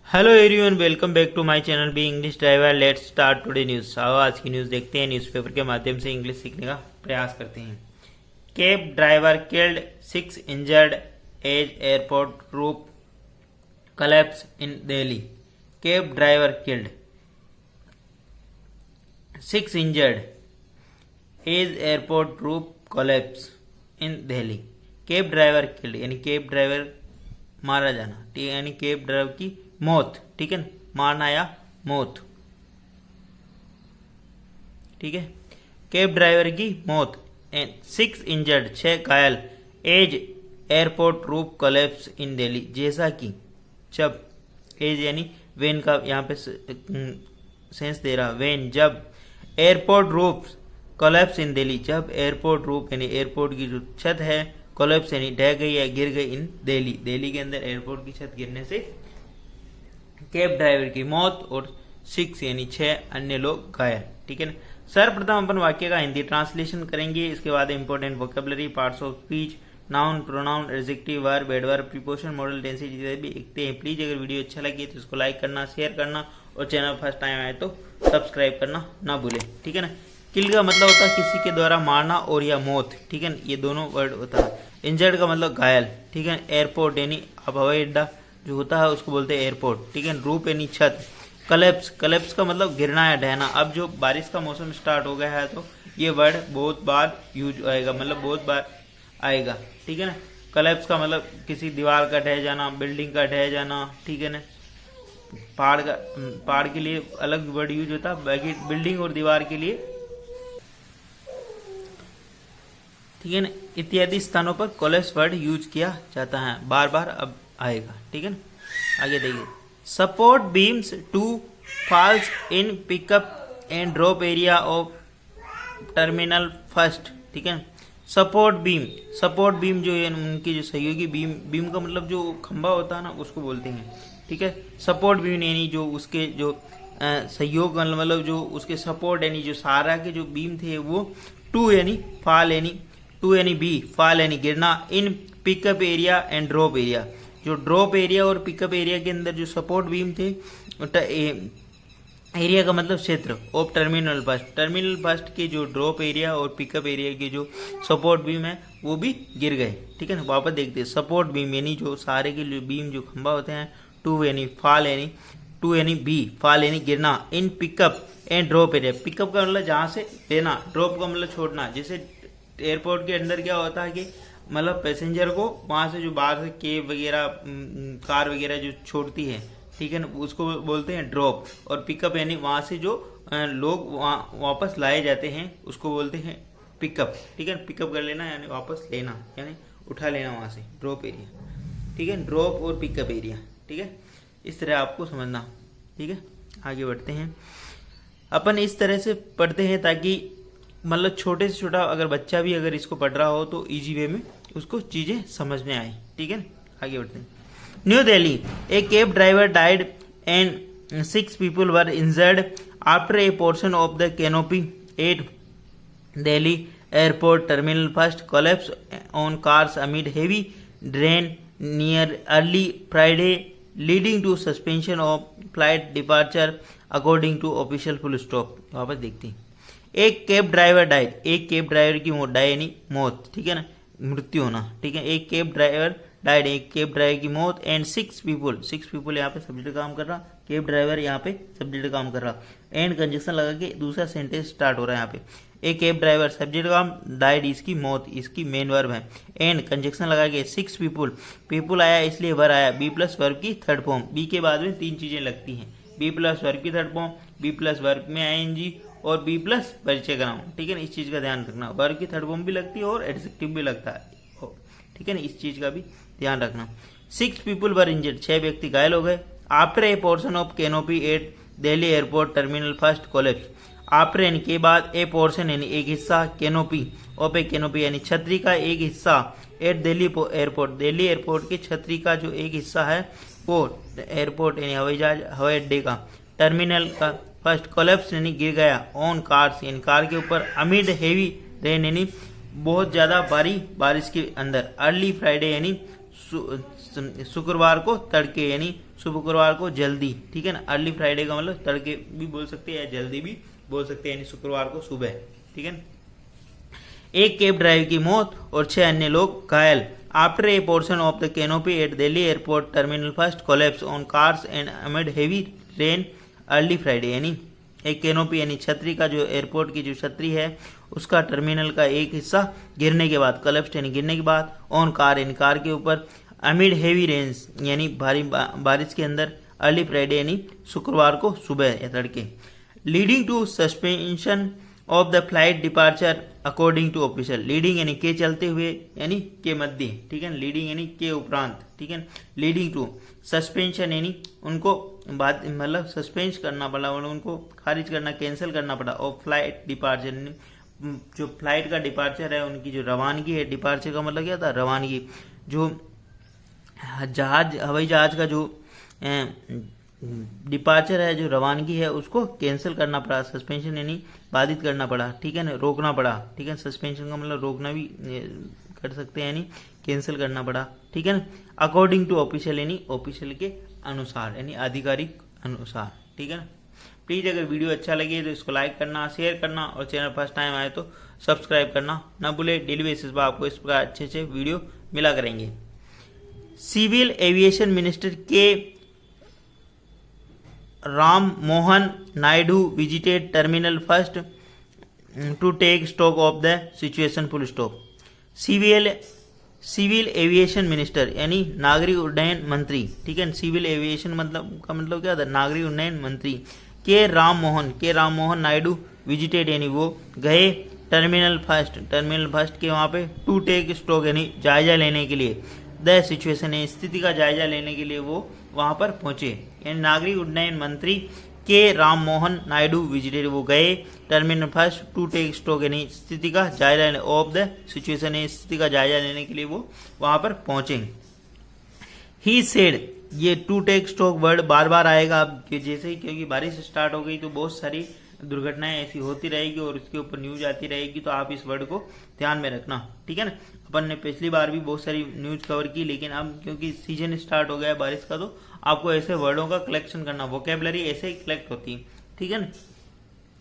Hello everyone, welcome back to my channel be English driver. Let's start today news. आओ आज की news देखते हैं। न्यूज़पेपर के माध्यम से इंग्लिश सीखने का प्रयास करते हैं। Cab driver killed 6 injured as airport roof collapse in Delhi. Cab driver killed 6 injured as airport roof collapse in Delhi. Cab driver killed यानी कैब ड्राइवर मारा जाना, ठीक है, यानी कैब ड्राइवर की मौत, ठीक है, मारना या मौत, ठीक है, कैब ड्राइवर की मौत। 6 इंजर्ड 6 घायल as airport roof collapse in Delhi. जैसा कि जब एज यानी वेन का यहाँ पे सेंस दे रहा, वेन जब airport roof collapse in Delhi, जब एयरपोर्ट रूफ यानी एयरपोर्ट की जो छत है कोलैप्स यानी ढह गई या गिर गई इन दिल्ली, दिल्ली के अंदर एयरपोर्ट की छत गिरने से कैब ड्राइवर की मौत और 6 यानी 6 अन्य लोग घायल, ठीक है ना। सर्वप्रथम अपन वाक्य का हिंदी ट्रांसलेशन करेंगे, इसके बाद important vocabulary, parts of speech, noun, pronoun, adjective, verb, adverb, preposition, model, tenses भी देखते हैं। प्लीज अगर वीडियो अच्छा लगे तो इसको लाइक करना, शेयर करना और चैनल फर्स्ट टाइम आए तो सब्सक्राइब करना ना भूलें, ठीक है ना। किल का मतलब होता है किसी के द्वारा मारना और या मौत, ठीक है, ये दोनों वर्ड होता है। इंजर्ड का मतलब घायल, ठीक है। एयरपोर्ट यानी अब हवाई अड्डा जो होता है उसको बोलते हैं एयरपोर्ट, ठीक है। रूप यानी छत। कलेप्स, कलेप्स का मतलब गिरना या ढहना। अब जो बारिश का मौसम स्टार्ट हो गया है तो ये वर्ड बहुत बार यूज आएगा, मतलब बहुत बार आएगा, ठीक है ना। कलेप्स का मतलब किसी दीवार का ढह जाना, बिल्डिंग का ढह जाना, ठीक है ना। पहाड़ के लिए अलग वर्ड यूज होता है, बाकी बिल्डिंग और दीवार के लिए, ठीक है ना, इत्यादि स्थानों पर कोलैप्स वर्ड यूज किया जाता है, बार बार अब आएगा, ठीक है ना। आगे देखिए, support beams to falls in pickup and drop area of terminal first, ठीक है। सपोर्ट बीम, सपोर्ट बीम जो है उनकी जो सहयोगी बीम, बीम का मतलब जो खंभा होता है ना उसको बोलते हैं, ठीक है। सपोर्ट बीम यानी जो उसके जो सहयोग मतलब जो उसके सपोर्ट यानी जो सहारा के जो बीम थे वो टू यानी फॉल यानी टू यानी बी, फॉल यानी गिरना, इन pickup area and drop area, जो ड्रॉप एरिया और पिकअप एरिया के अंदर जो सपोर्ट बीम थे, एरिया का मतलब क्षेत्र, of terminal first, terminal first के जो ड्रॉप एरिया और पिकअप एरिया के जो सपोर्ट बीम है वो भी गिर गए, ठीक है ना। वापस देखते हैं, सपोर्ट बीम यानी जो सहारे के जो बीम जो खंभा होते हैं, टू यानी फॉल यानी टू यानी बी, फॉल यानी गिरना, इन pickup and drop area, pickup का मतलब जहाँ से लेना, ड्रॉप का मतलब छोड़ना। जैसे एयरपोर्ट के अंदर क्या होता है कि मतलब पैसेंजर को वहां से जो बाहर से केब वगैरह कार वगैरह जो छोड़ती है, ठीक है ना, उसको बोलते हैं ड्रॉप। और पिकअप यानी वहां से जो लोग वापस लाए जाते हैं उसको बोलते हैं पिकअप, ठीक है। पिकअप कर लेना यानी वापस लेना, यानी उठा लेना वहां से, ड्रॉप एरिया, ठीक है। ड्रॉप और पिकअप एरिया, ठीक है, इस तरह आपको समझना, ठीक है। आगे बढ़ते हैं, अपन इस तरह से पढ़ते हैं ताकि मतलब छोटे से छोटा अगर बच्चा भी अगर इसको पढ़ रहा हो तो इजी वे में उसको चीजें समझ में आए, ठीक है। आगे बढ़ते हैं। New Delhi, a cab driver died and 6 people were injured after a portion of the canopy at Delhi airport terminal first collapse on cars amid heavy rain near early Friday leading to suspension of flight departure according to official full stop. वापस देखते हैं। एक cab driver died, एक cab driver की मौत, die यानी मौत, ठीक है ना, मृत्यु होना, ठीक है। एक कैब ड्राइवर डाइड, एक कैब ड्राइवर की मौत, एंड 6 पीपल यहाँ पे सब्जेक्ट काम कर रहा, कैब ड्राइवर यहाँ पे सब्जेक्ट काम कर रहा, एंड कंजक्शन लगा के दूसरा सेंटेंस स्टार्ट हो रहा है यहाँ पे। एक कैब ड्राइवर सब्जेक्ट काम, डाइड इसकी मौत, इसकी मेन वर्ब है, एंड कंजक्शन लगा के 6 पीपल आया इसलिए वर आया, बी प्लस वर्ब की थर्ड फॉर्म, बी के बाद में 3 चीजें लगती हैं, बी प्लस वर्ब की third form, be plus verb में आईएनजी और बी प्लस परिचय का नाम, ठीक है ना। इस चीज का ध्यान रखना, वर्ब की थर्ड फॉर्म भी लगती है और एडजेक्टिव भी लगता है, ठीक है ना, इस चीज का भी ध्यान रखना। 6 पीपल वर इंजर्ड, 6 व्यक्ति घायल हो गए। After a portion of canopy at Delhi airport terminal first collapse, after यानी के बाद, ए पोर्शन यानी एक हिस्सा, कैनोपी ऑफ ए कैनोपी यानी छतरी का एक हिस्सा, at Delhi airport, Delhi airport की छतरी का जो एक हिस्सा है वो एयरपोर्ट यानी हवाई जहाज हवाई अड्डे का, टर्मिनल का फर्स्ट कोलैप्स यानी गिर गया, ऑन कार्स यानी कार के ऊपर, अमिड हेवी रेन यानी बहुत ज्यादा भारी बारिश के अंदर, अर्ली फ्राइडे यानी शुक्रवार को तड़के, यानी शुक्रवार को जल्दी, ठीक है ना। अर्ली फ्राइडे का मतलब तड़के भी बोल सकते हैं या जल्दी भी बोल सकते हैं, यानी शुक्रवार को सुबह, ठीक है ना। एक कैब ड्राइवर की मौत और 6 अन्य लोग घायल after a portion of the canopy at Delhi airport terminal first collapse on cars and amid heavy rain early Friday, यानी एक कैनोपी यानी छतरी का जो एयरपोर्ट की जो छतरी है उसका टर्मिनल का एक हिस्सा गिरने के बाद, कोलैप्स यानी गिरने के बाद, ऑन कार यानी कार के ऊपर, अमिड हेवी रेन्स यानी भारी बारिश के अंदर, अर्ली फ्राइडे यानी शुक्रवार को सुबह या तड़के, leading to suspension of the flight departure according to official. Leading यानी के चलते हुए यानी के मध्य, ठीक है, लीडिंग यानी के उपरांत, ठीक है, लीडिंग टू सस्पेंशन यानी उनको बाद मतलब सस्पेंस करना पड़ा, उनको खारिज करना, कैंसिल करना पड़ा, और फ्लाइट डिपार्चर जो फ्लाइट का डिपार्चर है, उनकी जो रवानगी है, डिपार्चर का मतलब क्या था, रवानगी, जो जहाज हवाई जहाज का जो डिपार्चर है, जो रवानगी है, उसको कैंसिल करना पड़ा, सस्पेंशन यानी बाधित करना पड़ा, ठीक है ना, रोकना पड़ा, ठीक है, सस्पेंशन का मतलब रोकना भी कर सकते हैं, यानी कैंसिल करना पड़ा, ठीक है ना, अकॉर्डिंग टू ऑफिशियल यानी ऑफिशियल के अनुसार, यानी आधिकारिक अनुसार, ठीक है ना। प्लीज़ अगर वीडियो अच्छा लगे तो इसको लाइक करना, शेयर करना, और चैनल फर्स्ट टाइम आए तो सब्सक्राइब करना ना भूले। डेली बेसिस पर आपको इस प्रकार अच्छे अच्छे वीडियो मिला करेंगे। Civil aviation minister K Ram Mohan Naidu visited terminal first to take stock of the situation, full stop. Civil aviation minister यानी नागरिक उड्डयन मंत्री, ठीक है, सिविल एविएशन मतलब का मतलब क्या था, नागरिक उड्डयन मंत्री के राम मोहन नायडू विजिटेड यानी वो गए टर्मिनल फर्स्ट के वहाँ पे टू टेक स्टॉक यानी जायजा लेने के लिए, द सिचुएशन है स्थिति का जायजा लेने के लिए वो वहाँ पर पहुंचे, यानी नागरिक उड्डयन मंत्री के राम मोहन नायडू विजिटेड वो गए terminal first to take stock यानी स्थिति का जायजा लेने ऑफ द सिचुएशन है स्थिति का जायजा लेने के लिए वो वहाँ पर पहुंचे। ही सेड, ये टू टेक स्टॉक वर्ड बार बार आएगा अब जैसे ही, क्योंकि बारिश स्टार्ट हो गई तो बहुत सारी दुर्घटनाएं ऐसी होती रहेगी और उसके ऊपर न्यूज आती रहेगी, तो आप इस वर्ड को ध्यान में रखना, ठीक है ना। अपन ने पिछली बार भी बहुत सारी न्यूज कवर की, लेकिन अब क्योंकि सीजन स्टार्ट हो गया है बारिश का, तो आपको ऐसे वर्डों का कलेक्शन करना, वोकेबलरी ऐसे ही कलेक्ट होती है, ठीक है ना।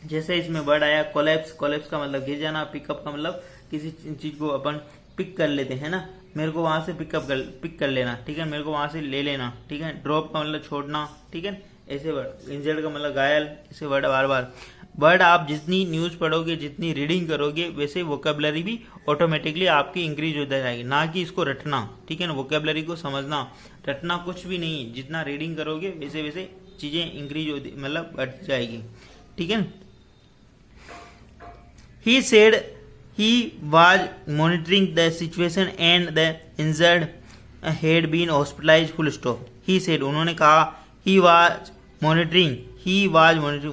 जैसे इसमें वर्ड आया कोलैप्स, कोलैप्स का मतलब गिर जाना, पिकअप का मतलब किसी चीज को अपन पिक कर लेते हैं ना, मेरे को वहां से पिक कर लेना, ठीक है, मेरे को वहां से ले लेना, ठीक है। ड्रॉप का मतलब छोड़ना, ठीक है, ऐसे वर्ड। इंजर्ड का मतलब घायल, ऐसे वर्ड बार बार। वर्ड आप जितनी न्यूज पढ़ोगे, जितनी रीडिंग करोगे, वैसे वोकेबलरी भी ऑटोमेटिकली आपकी इंक्रीज होता जाएगी, ना कि इसको रटना, ठीक है ना। वोकेबलरी को समझना, रटना कुछ भी नहीं, जितना रीडिंग करोगे वैसे वैसे चीजें इंक्रीज होती मतलब बढ़ जाएगी, ठीक है ना। He said he was monitoring the situation and the injured had been hospitalized, full stop. He said, उन्होंने कहा, he was monitoring,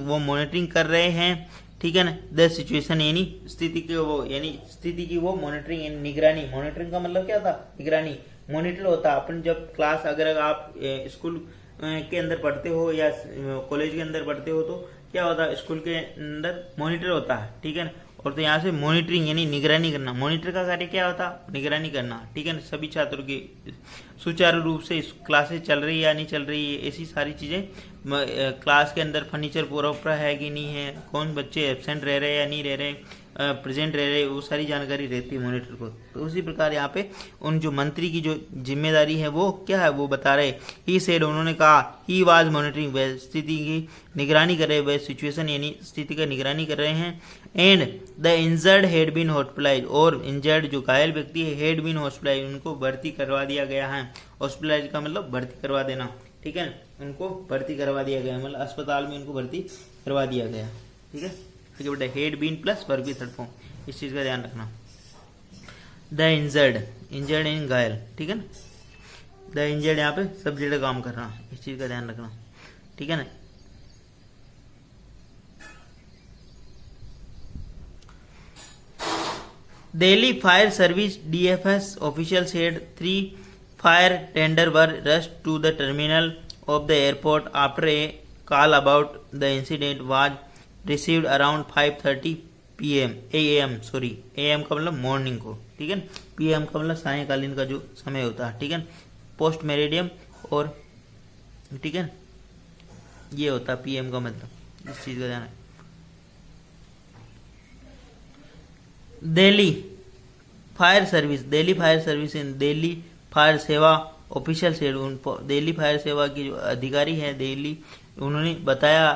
वो मॉनिटरिंग कर रहे हैं, ठीक है ना, द सिचुएशन यानी स्थिति की वो, यानी स्थिति की वो मॉनिटरिंग यानी निगरानी। मॉनिटरिंग का मतलब क्या था, निगरानी। मॉनिटर होता है अपन जब क्लास, अगर आप स्कूल के अंदर पढ़ते हो या कॉलेज के अंदर पढ़ते हो तो क्या होता है, स्कूल के अंदर मॉनिटर होता है, ठीक है ना। और तो यहाँ से मॉनिटरिंग यानी निगरानी करना। मॉनिटर का कार्य क्या होता, निगरानी करना, ठीक है ना। सभी छात्रों की सुचारू रूप से क्लासेस चल रही है या नहीं चल रही है, ऐसी सारी चीजें, क्लास के अंदर फर्नीचर पूरा है कि नहीं है, कौन बच्चे एब्सेंट रह रहे हैं या नहीं रह रहे, प्रेजेंट रह रहे, वो सारी जानकारी रहती है मॉनिटर को। तो उसी प्रकार यहाँ पे उन जो मंत्री की जो जिम्मेदारी है वो क्या है, वो बता रहे। ही सेड, उन्होंने कहा, ही वाज मॉनिटरिंग, वह स्थिति की निगरानी कर रहे, वह सिचुएशन यानी स्थिति का निगरानी कर रहे हैं। And the injured had been hospitalise, और इंजर्ड जो घायल व्यक्ति है, हेड बीन हॉस्पिटलाइज, उनको भर्ती करवा दिया गया है। हॉस्पिटलाइज का मतलब भर्ती करवा देना, ठीक है, उनको भर्ती करवा दिया गया, मतलब अस्पताल में उनको भर्ती करवा दिया गया, ठीक है। ठीक है बेटा, हेड बीन प्लस वर्ब की थर्ड फॉर्म, इस चीज का ध्यान रखना। द इंजर्ड इन घायल, ठीक है ना। द इंजर्ड यहाँ पे सब्जेक्ट काम कर रहा, इस चीज का ध्यान रखना, ठीक है ना। Delhi fire service DFS official said 3 fire tender were rushed to the terminal of the airport after a call about the incident was received around 5:30 PM AM का मतलब मॉर्निंग को, ठीक है। PM का मतलब सायंकालीन का जो समय होता है, ठीक है। पोस्ट मेरिडियम और, ठीक है, ये होता है PM का मतलब, इस चीज का ध्यान है। Delhi fire service, Delhi fire service in Delhi fire सेवा ऑफिशियल शेड्यूल, दिल्ली फायर सेवा के जो अधिकारी हैं दिल्ली, उन्होंने बताया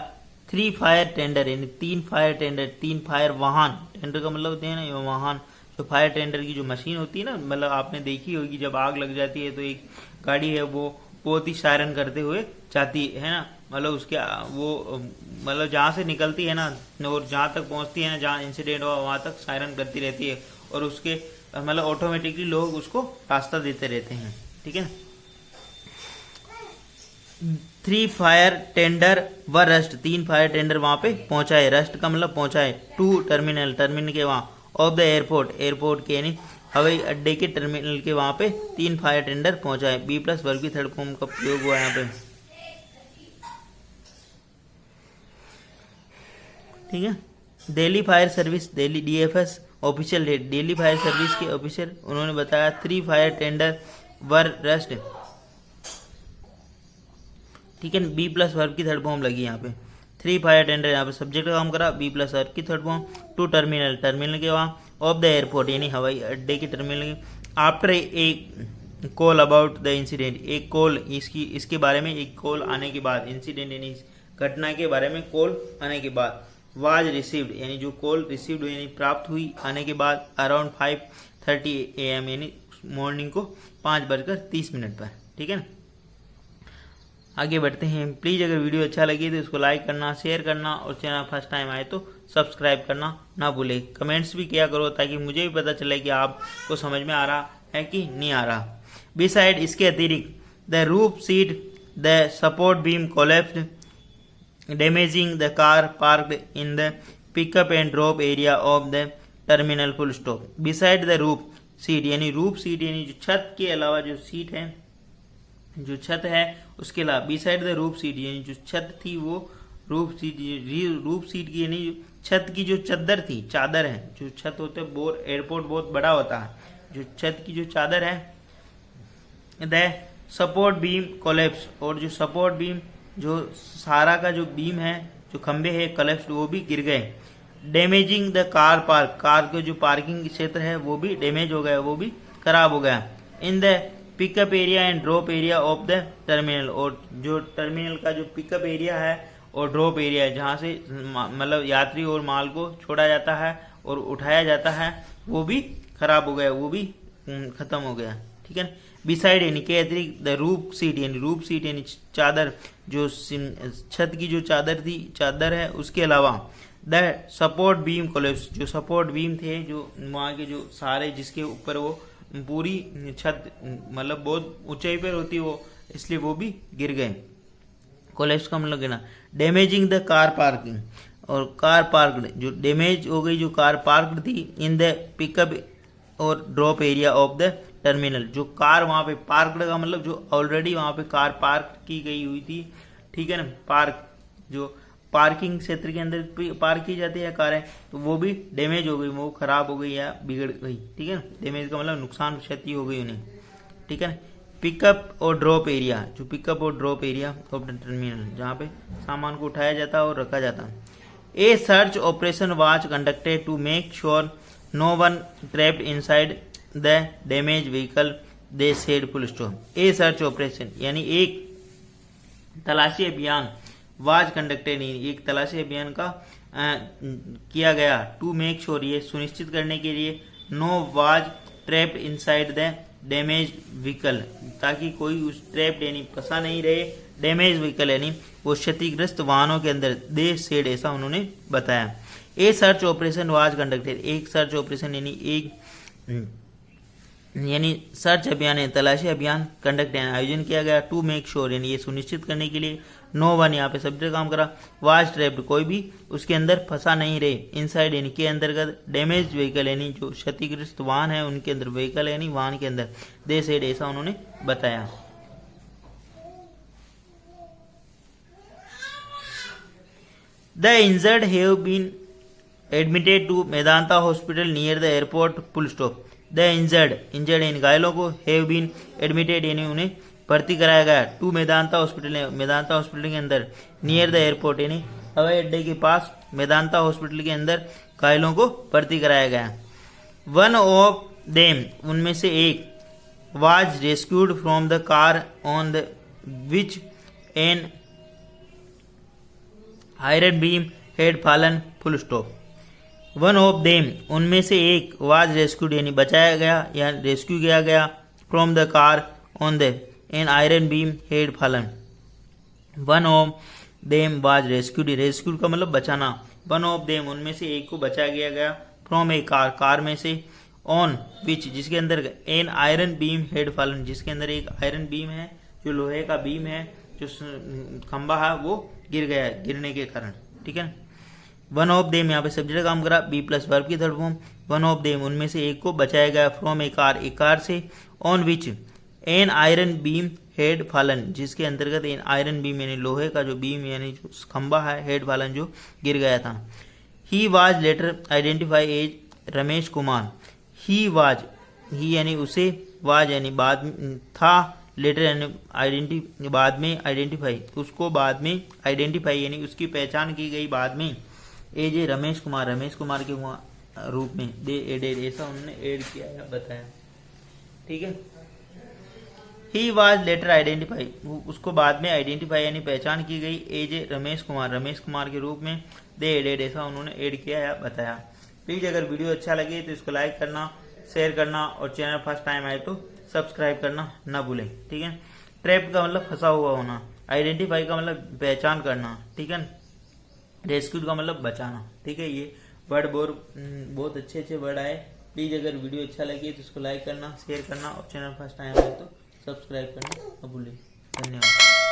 3 फायर टेंडर, यानी 3 फायर टेंडर, 3 फायर वाहन, टेंडर का मतलब होते हैं ना ये वाहन, जो फायर टेंडर की जो मशीन होती है ना, मतलब आपने देखी होगी जब आग लग जाती है तो एक गाड़ी है वो बहुत ही सायरन करते हुए जाती है ना, मतलब उसके वो मतलब जहाँ से निकलती है ना और जहाँ तक पहुँचती है ना, जहाँ इंसिडेंट हुआ वहाँ तक सायरन करती रहती है और उसके मतलब ऑटोमेटिकली लोग उसको रास्ता देते रहते हैं, ठीक है। 3 फायर टेंडर व रस्ट, 3 फायर टेंडर वहां पे पहुंचाए, रस्ट का मतलब पहुंचाए, 2 टर्मिनल, टर्मिनल के वहां, ऑफ द एयरपोर्ट, एयरपोर्ट के यानी हवाई अड्डे के टर्मिनल के वहां पे 3 फायर टेंडर पहुंचाए। B+ वर्ग की थर्ड फॉर्म का प्रयोग हुआ यहाँ पे, ठीक है। Delhi fire service, Delhi DFS official date, Delhi fire service के ऑफिसर उन्होंने बताया 3 फायर टेंडर वर रस्ट, ठीक है। B+ वर्ब की थर्ड फॉर्म लगी यहाँ पे, 3 फायर टेंडर, यहाँ पे सब्जेक्ट का काम करा, B+ वर्ब की थर्ड फॉर्म, 2 टर्मिनल, टर्मिनल के वहाँ, ऑफ द एयरपोर्ट यानी हवाई अड्डे के टर्मिनल, आफ्टर एक कॉल अबाउट द इंसिडेंट, एक कॉल इसके बारे में एक कॉल आने के बाद, इंसिडेंट यानी घटना के बारे में कॉल आने के बाद, वाज रिसीव्ड यानी जो कॉल रिसीव्ड यानी प्राप्त हुई आने के बाद, अराउंड 5:30 AM यानी मॉर्निंग को 5:30 पर, ठीक है ना। आगे बढ़ते हैं। प्लीज़ अगर वीडियो अच्छा लगे तो इसको लाइक करना, शेयर करना और चैनल फर्स्ट टाइम आए तो सब्सक्राइब करना ना भूले। कमेंट्स भी किया करो ताकि मुझे भी पता चले कि आपको समझ में आ रहा है कि नहीं आ रहा। बिसाइड इसके अतिरिक्त the roof seat the support beam collapsed damaging the car parked in the pickup and drop area of the terminal full stop. Beside the roof seat यानी रूफ सीट यानी जो छत के अलावा जो सीट है, जो छत है उसके अलावा, बिसाइड द रूफ सीट यानी जो छत थी वो रूफ सीट की यानी छत की जो चादर थी, चादर है जो छत होते हैं, एयरपोर्ट बहुत बड़ा होता है, जो छत की जो चादर है, द सपोर्ट बीम कोलैप्स और जो सपोर्ट बीम जो सहारा का जो बीम है, जो खंबे है कोलैप्स वो भी गिर गए। Damaging the car park, car के जो पार्किंग क्षेत्र है वो भी डैमेज हो गया, वो भी खराब हो गया। In the pickup area and drop area of the terminal और जो टर्मिनल का जो पिकअप एरिया है और ड्रॉप एरिया है जहाँ से मतलब यात्री और माल को छोड़ा जाता है और उठाया जाता है वो भी खराब हो गया, वो भी खत्म हो गया, ठीक है। बिसाइड यानी के अतिरिक्त द रूफ सीट यानी चादर, जो छत की जो चादर थी, चादर है, उसके अलावा द सपोर्ट बीम कोलैप्स, जो सपोर्ट बीम थे जो वहाँ के जो सारे जिसके ऊपर वो पूरी छत मतलब बहुत ऊंचाई पर होती वो, इसलिए वो भी गिर गए। कोलैप्स का मतलब गिरना। डैमेजिंग द कार पार्किंग और कार पार्कड, जो डैमेज हो गई जो कार पार्कड थी इन द पिकअप और drop area of the terminal, जो कार वहाँ पे पार्कड का मतलब जो ऑलरेडी वहाँ पे कार पार्क की गई हुई थी, ठीक है ना, पार्क जो पार्किंग क्षेत्र के अंदर पार्क की जाती है कारें, तो वो भी डैमेज हो गई, वो खराब हो गई या बिगड़ गई, ठीक है ना। डैमेज का मतलब नुकसान, क्षति हो गई उन्हें, ठीक है ना। पिकअप और ड्रॉप एरिया, जो पिकअप और drop area of the terminal जहाँ पे सामान को उठाया जाता है और रखा जाता है। A search operation was conducted to make sure no one trapped inside the damage vehicle they said full stop. A search operation यानी एक तलाशी अभियान, वाज कंडक्टेड एक तलाशी अभियान का किया गया, टू मेक श्योर ये सुनिश्चित करने के लिए, no was trapped inside the damage vehicle, ताकि कोई उस ट्रैप्ड यानी फंसा नहीं रहे, डैमेज व्हीकल यानी वो क्षतिग्रस्त वाहनों के अंदर, दे सेड ऐसा उन्होंने बताया। ए सर्च ऑपरेशन वाज कंडक्टेड, एक सर्च ऑपरेशन यानी सर्च अभियान है, तलाशी अभियान कंडक्ट आयोजन किया गया, टू मेक श्योर यानी ये सुनिश्चित करने के लिए, नो वन यहाँ पे सब्जेक्ट काम करा, वाज ट्रैप्ड कोई भी उसके अंदर फंसा नहीं रहे, इनसाइड यानी के अंतर्गत, डैमेज व्हीकल यानी जो क्षतिग्रस्त वाहन है उनके अंदर, व्हीकल यानी वाहन के अंदर, दे सेड ऐसा उन्होंने बताया। The injured have been admitted to Medanta hospital near the airport full stop. The injured यानी घायलों को, हैव बीन एडमिटेड यानी उन्हें भर्ती कराया गया to Medanta hospital, Medanta hospital के अंदर नियर द एयरपोर्ट यानी हवाई अड्डे के पास मेदांता हॉस्पिटल के अंदर घायलों को भर्ती कराया गया। वन ऑफ देम उनमें से एक was rescued from the car on the which an iron beam had fallen full stop. One of them उनमें से एक वाज रेस्क्यूड यानी बचाया गया या रेस्क्यू किया गया from the car on the an iron beam had fallen. One of them was rescued, rescued का मतलब बचाना। वन ऑफ देम उनमें से एक को बचाया गया फ्रॉम ए कार, कार में से, ऑन विच जिसके अंदर an iron beam had fallen जिसके अंदर एक आयरन बीम है, जो लोहे का बीम है, जो खंबा है वो गिर गया है गिरने के कारण। ठीक है, वन ऑफ देम यहाँ पे सब्जेक्ट काम करा, बी प्लस वर्ब की third form. One of them उनमें से एक को बचाया गया फ्रॉम ए कार से, on which an iron beam had fallen जिसके अंतर्गत एन आयरन बीम यानी लोहे का जो बीम यानी जो खंबा है, हेड फॉलन जो गिर गया था। He was later identify as Ramesh Kumar. He was, he यानी उसे, वाज यानी बाद था, लेटर यानी बाद में, आइडेंटिफाई उसको बाद में, आइडेंटिफाई यानी उसकी पहचान की गई बाद में, एज ए रमेश कुमार के रूप में, दे एडेड ऐसा उन्होंने एड किया है बताया। ठीक है, ही वाज लेटर आइडेंटिफाई उसको बाद में आइडेंटिफाई यानी पहचान की गई, एज ए रमेश कुमार के रूप में, दे एडेड ऐसा उन्होंने एड किया है बताया। प्लीज अगर वीडियो अच्छा लगे तो इसको लाइक करना, शेयर करना और चैनल फर्स्ट टाइम आए तो सब्सक्राइब करना ना भूलें। ठीक है, ट्रैप का मतलब फंसा हुआ होना, आइडेंटिफाई का मतलब पहचान करना। ठीक है, रेस्क्यू का मतलब बचाना। ठीक है, ये वर्ड बहुत अच्छे वर्ड आए। प्लीज अगर वीडियो अच्छा लगे तो इसको लाइक करना, शेयर करना और चैनल फर्स्ट टाइम आए तो सब्सक्राइब करना ना भूलें। धन्यवाद।